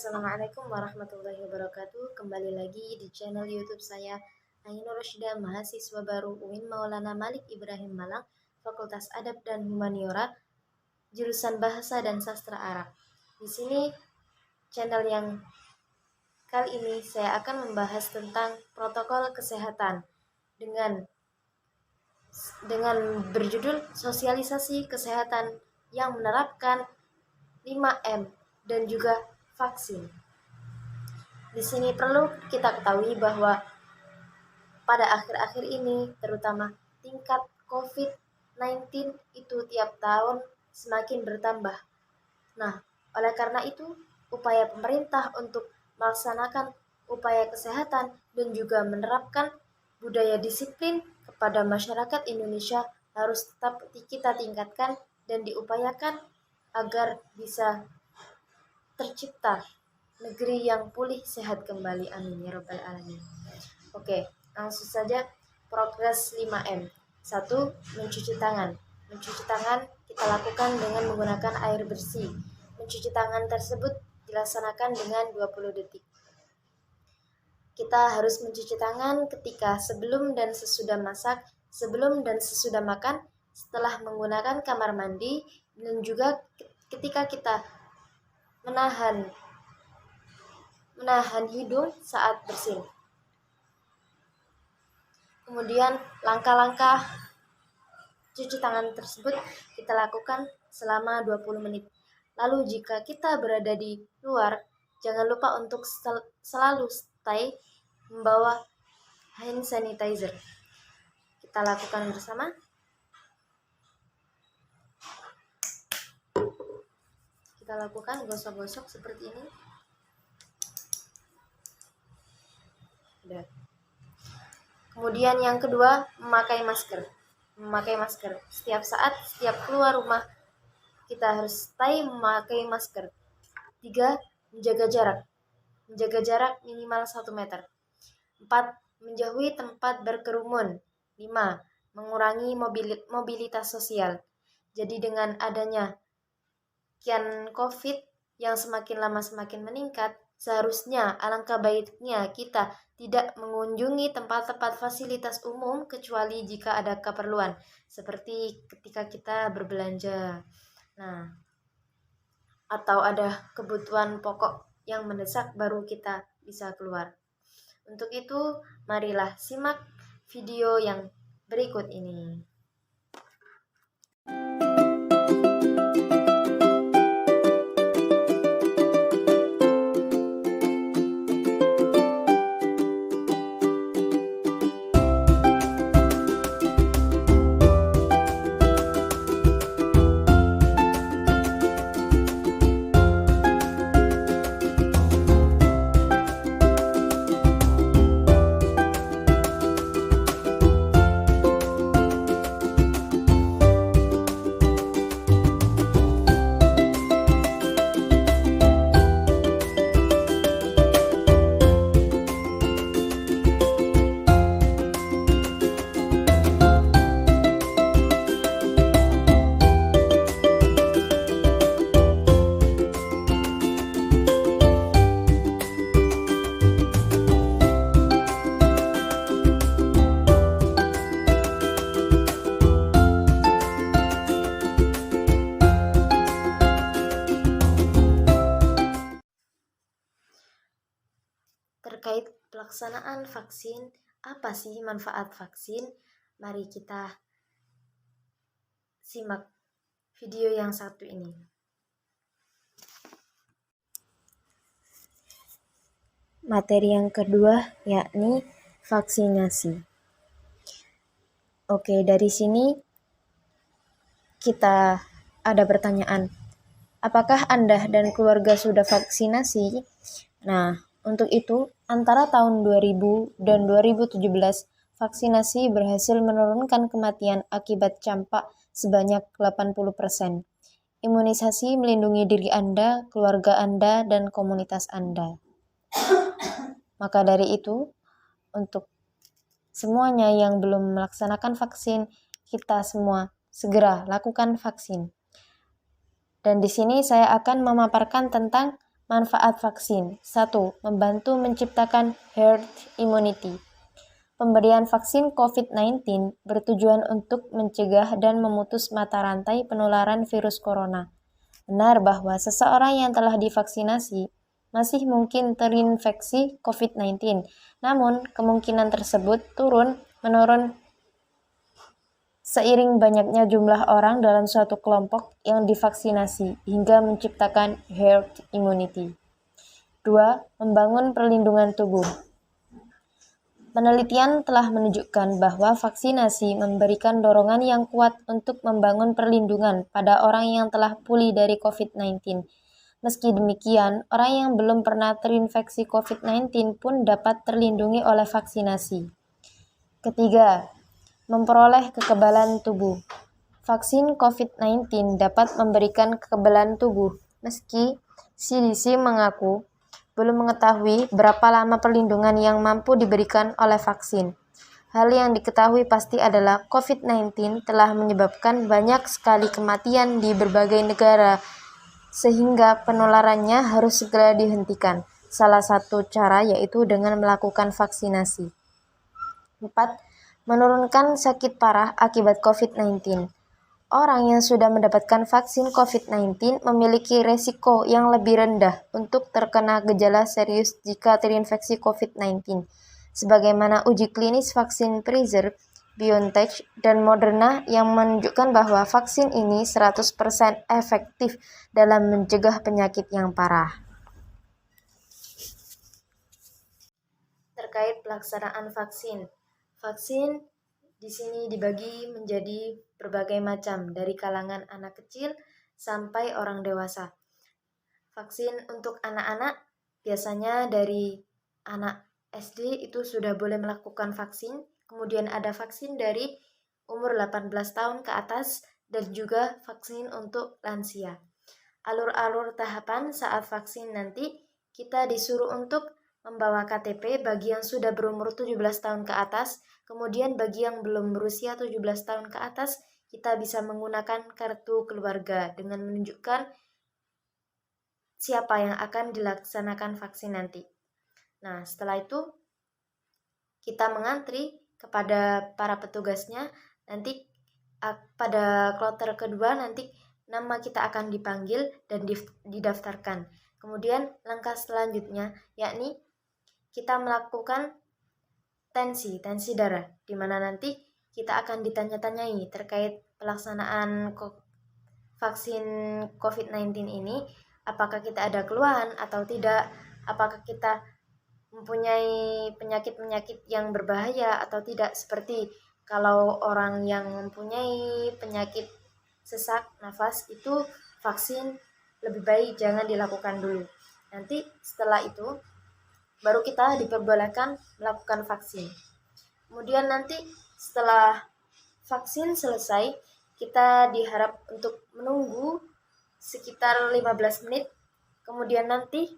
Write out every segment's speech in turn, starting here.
Assalamualaikum warahmatullahi wabarakatuh. Kembali lagi di channel YouTube saya, Ainur Rasyida, mahasiswa baru UIN Maulana Malik Ibrahim Malang, Fakultas Adab dan Humaniora, jurusan Bahasa dan Sastra Arab. Di sini channel yang kali ini saya akan membahas tentang protokol kesehatan dengan berjudul sosialisasi kesehatan yang menerapkan 5M dan juga vaksin. Di sini perlu kita ketahui bahwa pada akhir-akhir ini terutama tingkat COVID-19 itu tiap tahun semakin bertambah. Nah, oleh karena itu upaya pemerintah untuk melaksanakan upaya kesehatan dan juga menerapkan budaya disiplin kepada masyarakat Indonesia harus tetap kita tingkatkan dan diupayakan agar bisa tercipta negeri yang pulih sehat kembali. Amin ya rabbal alamin. Oke, langsung saja progres 5M. 1. Mencuci tangan. Mencuci tangan kita lakukan dengan menggunakan air bersih. Mencuci tangan tersebut dilaksanakan dengan 20 detik. Kita harus mencuci tangan ketika sebelum dan sesudah masak, sebelum dan sesudah makan, setelah menggunakan kamar mandi, dan juga ketika kita menahan hidung saat bersin. Kemudian langkah-langkah cuci tangan tersebut kita lakukan selama 20 menit. Lalu jika kita berada di luar, jangan lupa untuk selalu stay membawa hand sanitizer. Kita lakukan bersama. Kita lakukan gosok-gosok seperti ini. Kemudian yang kedua, memakai masker. Memakai masker. Setiap saat, setiap keluar rumah, kita harus stay memakai masker. 3. Menjaga jarak. Menjaga jarak minimal 1 meter. 4. Menjauhi tempat berkerumun. 5. Mengurangi mobilitas sosial. Jadi dengan adanya kian COVID yang semakin lama semakin meningkat, seharusnya alangkah baiknya kita tidak mengunjungi tempat-tempat fasilitas umum kecuali jika ada keperluan, seperti ketika kita berbelanja. Nah, atau ada kebutuhan pokok yang mendesak baru kita bisa keluar. Untuk itu, marilah simak video yang berikut ini. Terkait pelaksanaan vaksin, apa sih manfaat vaksin? Mari kita simak video yang satu ini. Materi yang kedua yakni vaksinasi. Oke, dari sini kita ada pertanyaan. Apakah Anda dan keluarga sudah vaksinasi? Nah, untuk itu, antara tahun 2000 dan 2017, vaksinasi berhasil menurunkan kematian akibat campak sebanyak 80%. Imunisasi melindungi diri Anda, keluarga Anda, dan komunitas Anda. Maka dari itu, untuk semuanya yang belum melaksanakan vaksin, kita semua segera lakukan vaksin. Dan di sini saya akan memaparkan tentang Manfaat vaksin. 1. Membantu menciptakan herd immunity. Pemberian vaksin COVID-19 bertujuan untuk mencegah dan memutus mata rantai penularan virus corona. Benar bahwa seseorang yang telah divaksinasi masih mungkin terinfeksi COVID-19, namun kemungkinan tersebut menurun seiring banyaknya jumlah orang dalam suatu kelompok yang divaksinasi hingga menciptakan herd immunity. 2. Membangun perlindungan tubuh. Penelitian telah menunjukkan bahwa vaksinasi memberikan dorongan yang kuat untuk membangun perlindungan pada orang yang telah pulih dari COVID-19. Meski demikian, orang yang belum pernah terinfeksi COVID-19 pun dapat terlindungi oleh vaksinasi. Ketiga, memperoleh kekebalan tubuh. Vaksin COVID-19 dapat memberikan kekebalan tubuh, meski CDC mengaku belum mengetahui berapa lama perlindungan yang mampu diberikan oleh vaksin. Hal yang diketahui pasti adalah COVID-19 telah menyebabkan banyak sekali kematian di berbagai negara, sehingga penularannya harus segera dihentikan. Salah satu cara yaitu dengan melakukan vaksinasi. 4. Menurunkan sakit parah akibat COVID-19. Orang yang sudah mendapatkan vaksin COVID-19 memiliki resiko yang lebih rendah untuk terkena gejala serius jika terinfeksi COVID-19. Sebagaimana uji klinis vaksin Pfizer, BioNTech, dan Moderna yang menunjukkan bahwa vaksin ini 100% efektif dalam mencegah penyakit yang parah. Terkait pelaksanaan vaksin. Vaksin di sini dibagi menjadi berbagai macam, dari kalangan anak kecil sampai orang dewasa. Vaksin untuk anak-anak biasanya dari anak SD itu sudah boleh melakukan vaksin, kemudian ada vaksin dari umur 18 tahun ke atas, dan juga vaksin untuk lansia. Alur-alur tahapan saat vaksin nanti, kita disuruh untuk membawa KTP bagi yang sudah berumur 17 tahun ke atas, kemudian bagi yang belum berusia 17 tahun ke atas, kita bisa menggunakan kartu keluarga dengan menunjukkan siapa yang akan dilaksanakan vaksin nanti. Nah, setelah itu kita mengantri kepada para petugasnya. Nanti pada kloter kedua nanti nama kita akan dipanggil dan didaftarkan. Kemudian langkah selanjutnya yakni kita melakukan tensi darah, di mana nanti kita akan ditanya-tanyai terkait pelaksanaan vaksin COVID-19 ini, apakah kita ada keluhan atau tidak, apakah kita mempunyai penyakit-penyakit yang berbahaya atau tidak, seperti kalau orang yang mempunyai penyakit sesak nafas itu vaksin lebih baik jangan dilakukan dulu. Nanti setelah itu baru kita diperbolehkan melakukan vaksin. Kemudian nanti setelah vaksin selesai, kita diharap untuk menunggu sekitar 15 menit. Kemudian nanti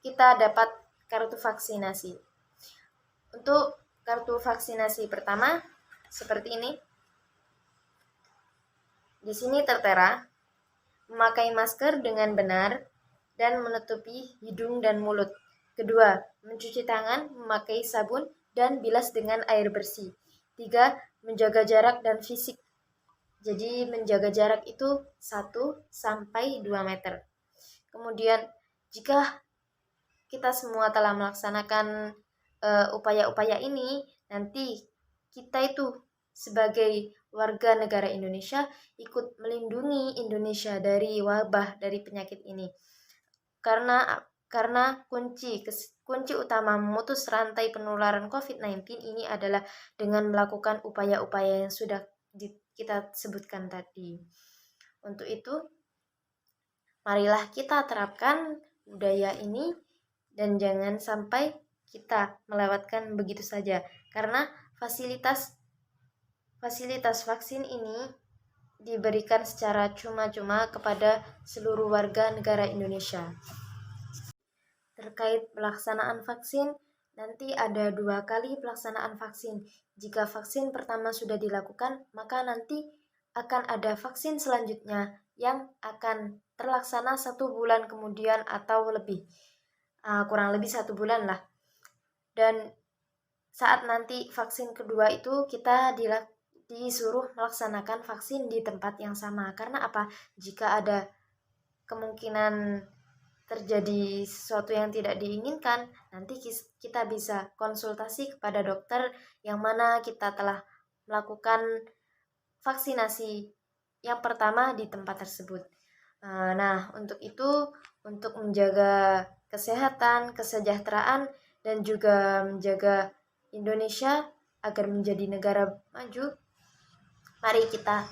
kita dapat kartu vaksinasi. Untuk kartu vaksinasi pertama seperti ini. Di sini tertera memakai masker dengan benar dan menutupi hidung dan mulut. Kedua, mencuci tangan, memakai sabun, dan bilas dengan air bersih. 3. Menjaga jarak dan fisik. Jadi menjaga jarak itu 1-2 meter. Kemudian jika kita semua telah melaksanakan upaya-upaya ini, nanti kita itu sebagai warga negara Indonesia ikut melindungi Indonesia dari wabah, dari penyakit ini. Karena kunci utama memutus rantai penularan COVID-19 ini adalah dengan melakukan upaya-upaya yang sudah kita sebutkan tadi. Untuk itu, marilah kita terapkan budaya ini dan jangan sampai kita melewatkan begitu saja, karena fasilitas vaksin ini diberikan secara cuma-cuma kepada seluruh warga negara Indonesia. Terkait pelaksanaan vaksin, nanti ada 2 kali pelaksanaan vaksin. Jika vaksin pertama sudah dilakukan, maka nanti akan ada vaksin selanjutnya yang akan terlaksana 1 bulan kemudian atau lebih, kurang lebih 1 bulan lah. Dan saat nanti vaksin kedua itu kita disuruh melaksanakan vaksin di tempat yang sama. Karena apa? Jika ada kemungkinan terjadi sesuatu yang tidak diinginkan, nanti kita bisa konsultasi kepada dokter yang mana kita telah melakukan vaksinasi yang pertama di tempat tersebut. Nah, untuk itu, untuk menjaga kesehatan, kesejahteraan, dan juga menjaga Indonesia agar menjadi negara maju, mari kita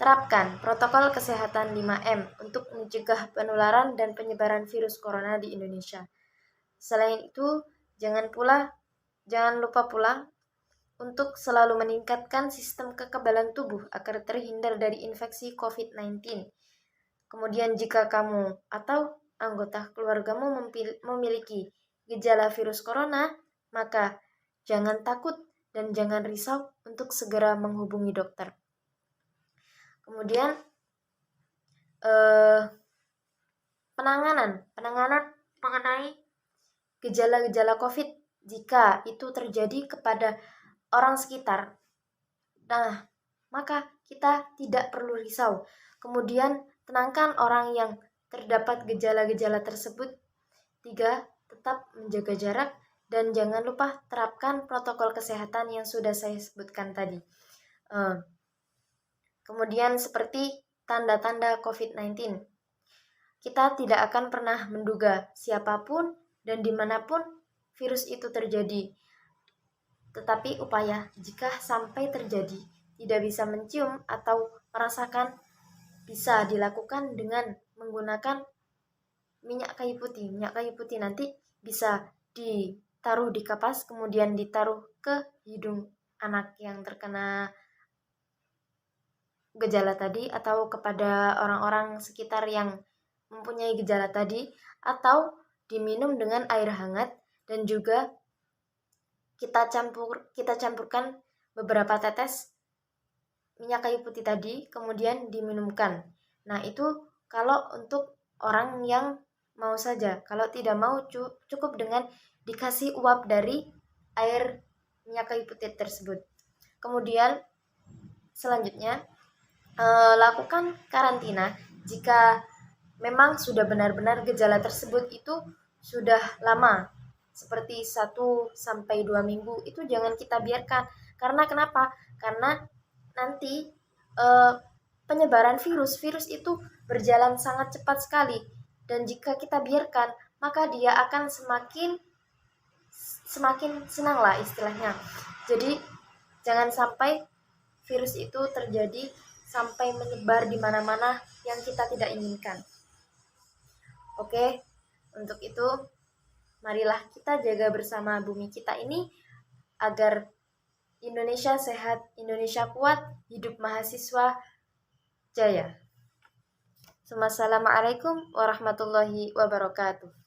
terapkan protokol kesehatan 5M untuk mencegah penularan dan penyebaran virus corona di Indonesia. Selain itu, jangan lupa pula untuk selalu meningkatkan sistem kekebalan tubuh agar terhindar dari infeksi COVID-19. Kemudian jika kamu atau anggota keluargamu memiliki gejala virus corona, maka jangan takut dan jangan risau untuk segera menghubungi dokter. Kemudian penanganan mengenai gejala-gejala COVID jika itu terjadi kepada orang sekitar. Nah, maka kita tidak perlu risau. Kemudian tenangkan orang yang terdapat gejala-gejala tersebut. 3. Tetap menjaga jarak dan jangan lupa terapkan protokol kesehatan yang sudah saya sebutkan tadi. Kemudian seperti tanda-tanda COVID-19. Kita tidak akan pernah menduga siapapun dan dimanapun virus itu terjadi. Tetapi upaya jika sampai terjadi tidak bisa mencium atau merasakan bisa dilakukan dengan menggunakan minyak kayu putih. Minyak kayu putih nanti bisa ditaruh di kapas, kemudian ditaruh ke hidung anak yang terkena gejala tadi atau kepada orang-orang sekitar yang mempunyai gejala tadi, atau diminum dengan air hangat dan juga kita campurkan beberapa tetes minyak kayu putih tadi kemudian diminumkan. Nah, itu kalau untuk orang yang mau saja. Kalau tidak mau cukup dengan dikasih uap dari air minyak kayu putih tersebut. Kemudian selanjutnya lakukan karantina jika memang sudah benar-benar gejala tersebut itu sudah lama, seperti 1-2 minggu, itu jangan kita biarkan. Karena kenapa? Karena nanti penyebaran virus itu berjalan sangat cepat sekali, dan jika kita biarkan maka dia akan semakin senang lah istilahnya. Jadi jangan sampai virus itu terjadi sampai menyebar di mana-mana yang kita tidak inginkan. Oke, untuk itu marilah kita jaga bersama bumi kita ini agar Indonesia sehat, Indonesia kuat, hidup mahasiswa jaya. Assalamualaikum warahmatullahi wabarakatuh.